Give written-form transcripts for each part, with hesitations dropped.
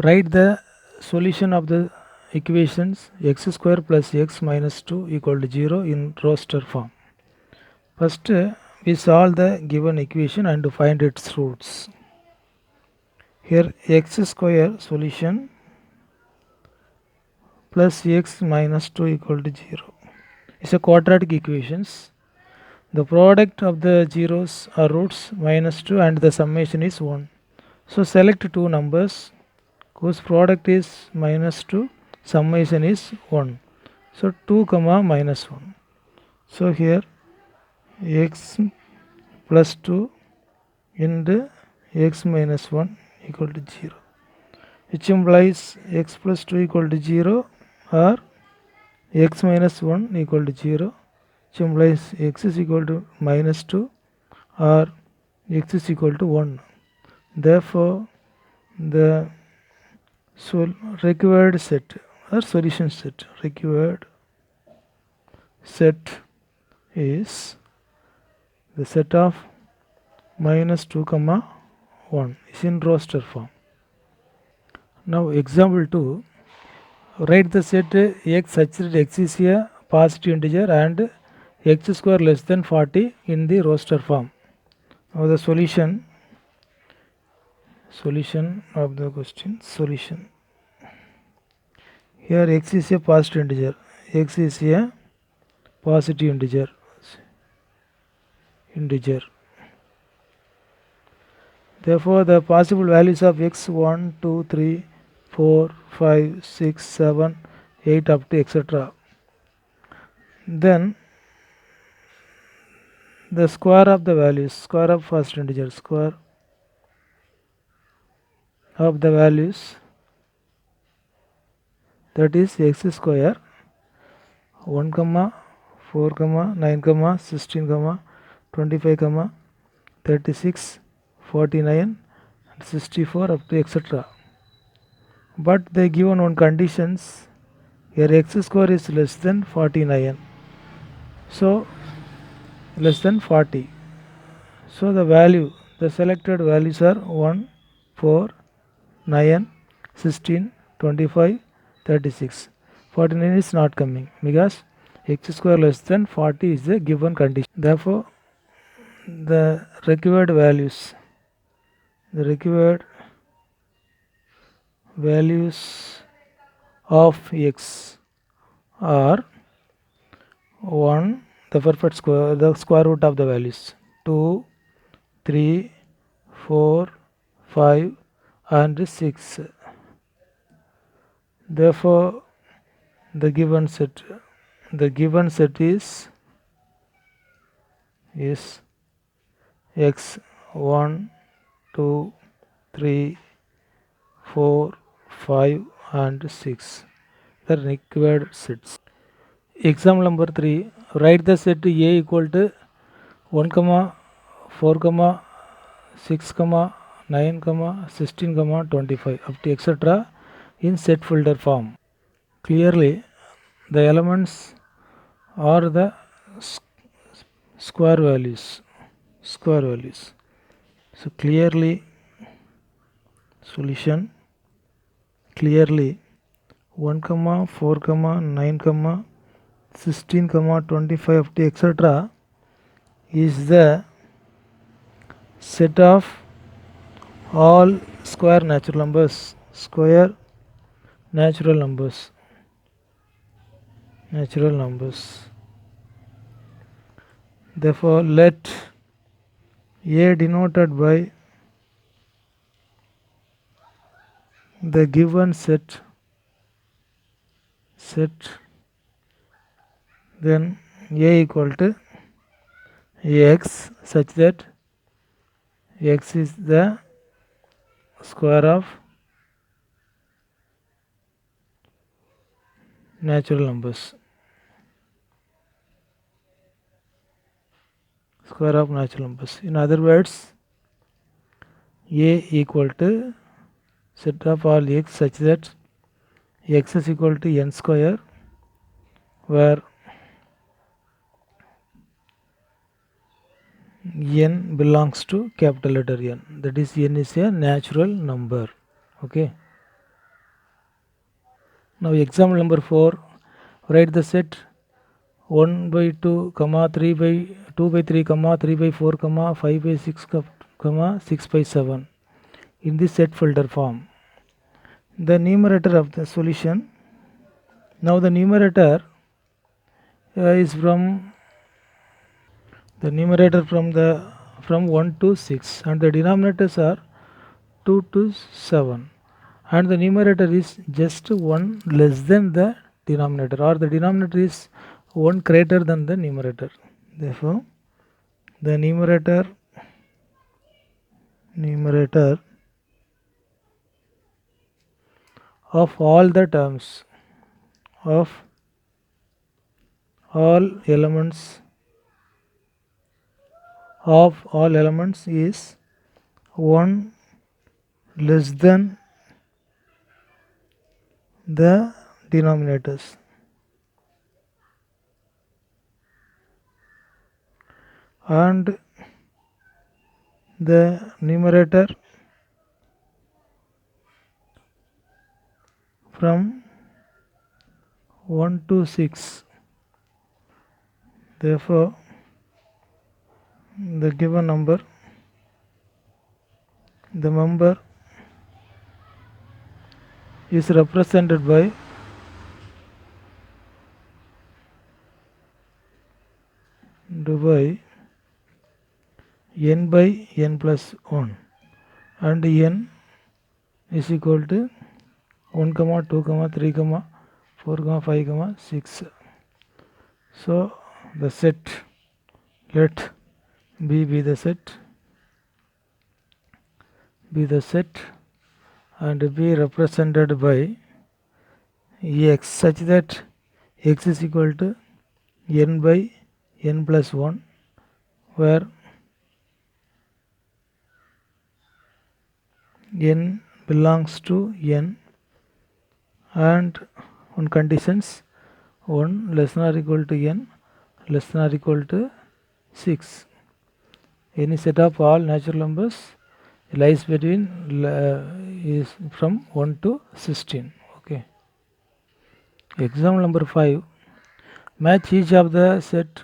Write the solution of the equations x square plus x minus 2 equal to 0 in roster form. First, we solve the given equation and find its roots. Here x square solution plus x minus 2 equal to 0 is a quadratic equations. The product of the zeros are roots minus 2 and the summation is 1. So select two numbers whose product is minus 2, summation is 1. So 2 comma minus 1. So here x plus 2 into x minus 1 equal to 0, which implies x plus 2 equal to 0 or x minus 1 equal to 0, which implies x is equal to minus 2 or x is equal to 1. Therefore, the required set or solution set required set is the set of minus 2 comma 1 is in roster form. Now example 2, write the set x such that x is a positive integer and x square less than 40 in the roster form. Now the solution of the question, solution. Here x is a positive integer, x is a positive integer. Therefore, the possible values of x 1, 2, 3, 4, 5, 6, 7, 8 up to etc. Then the square of the values, square of first integer, square of the values, that is x square 1 comma 4 comma 9 comma 16 comma 25 comma 36 49 and 64 up to etc. But they given one conditions, here x square is less than 49, so less than 40. So the selected values are 1, 4, 9, 16, 25, 36. 49 is not coming because x square less than 40 is the given condition. Therefore, the required values of x are 1, the perfect square, the square root of the values, 2, 3, 4, 5 and 6. Therefore, the given set is x 1, 2, 3, 4, 5 and 6, the required sets. Example number 3, write the set A equal to 1 comma 4 comma 6 comma 9 comma 16 comma 25 up to etc. in set filter form. Clearly, the elements are the square values. So clearly, solution, clearly 1 comma 4 comma 9 comma 16 comma 25 up to etc. is the set of all square natural numbers. Therefore, let A denoted by the given set, then A equal to x such that x is the square of natural numbers. In other words, A equal to set of all x such that x is equal to n square, where n belongs to capital letter N, that is n is a natural number. Okay. Now example number 4, write the set 1 by 2, 3 by 2 by 3, 3 by 4, 5 by 6, 6 by 7 in the set filter form. The numerator of the solution. Now the numerator is from the numerator from 1 to 6 and the denominators are 2 to 7 and the numerator is just 1 less than the denominator, or the denominator is 1 greater than the numerator. Therefore the numerator of all the terms of all elements is 1 less than the denominators. And the numerator from 1 to 6. Therefore the given number, the member is represented by n by n plus 1 and n is equal to 1, 2, 3, 4, 5, 6. So the set, let B be the set and be represented by x such that x is equal to n by n plus 1, where n belongs to n and on conditions 1 less than or equal to n less than or equal to 6. Any set of all natural numbers lies between is from 1 to 16. Okay. Example number 5. Match each of the set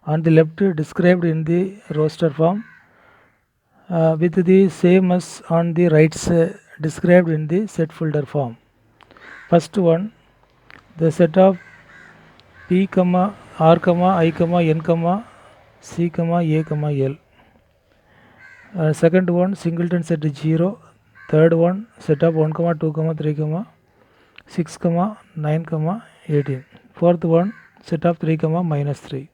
on the left described in the roster form with the same as on the right described in the set filter form. First one, the set of P, R, I, N, C, A, L. Second one, singleton set 0. Third one, set of 1, 2, 3, 6, 9, 18. Fourth one, set of 3, minus 3.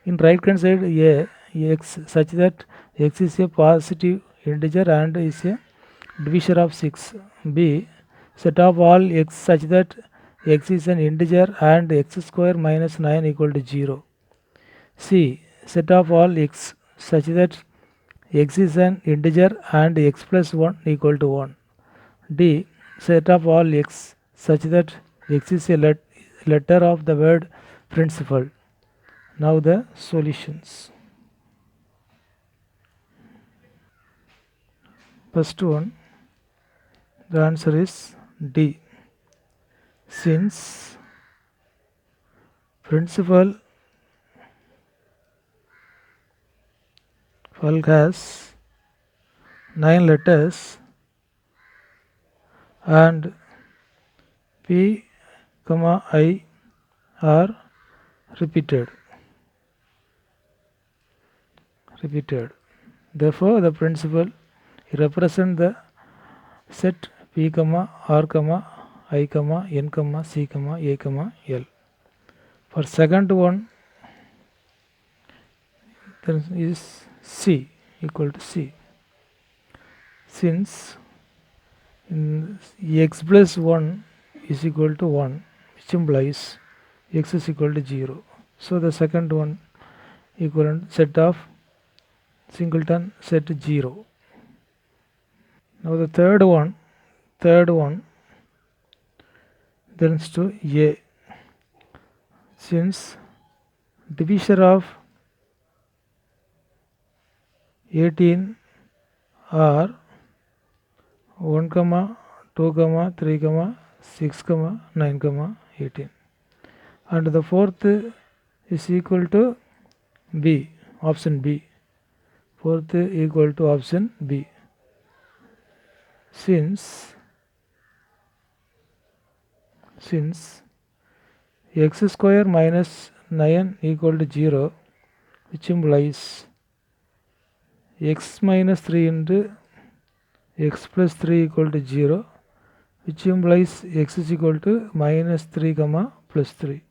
In right hand side A, x such that x is a positive integer and is a divisor of 6. B, set of all x such that x is an integer and x square minus 9 equal to 0. C, set of all x such that x is an integer and x plus 1 equal to 1. D, set of all x such that x is a letter of the word principal. Now the solutions. First one, the answer is D. Since principal has 9 letters and P, I are repeated. Therefore the principal represent the set P, R, I, N, C, A, L. For second one, there is C equal to C. Since x plus 1 is equal to 1, which implies x is equal to 0. So the second one equivalent set of singleton set 0. Now the third one belongs to A. Since divisor of 18 are 1, 2, 3, 6, 9, 18. And the fourth is equal to B, option B. Fourth equal to option B. Since x square minus 9 equal to 0, which implies x minus 3 into x plus 3 equal to 0, which implies x is equal to minus 3 plus 3.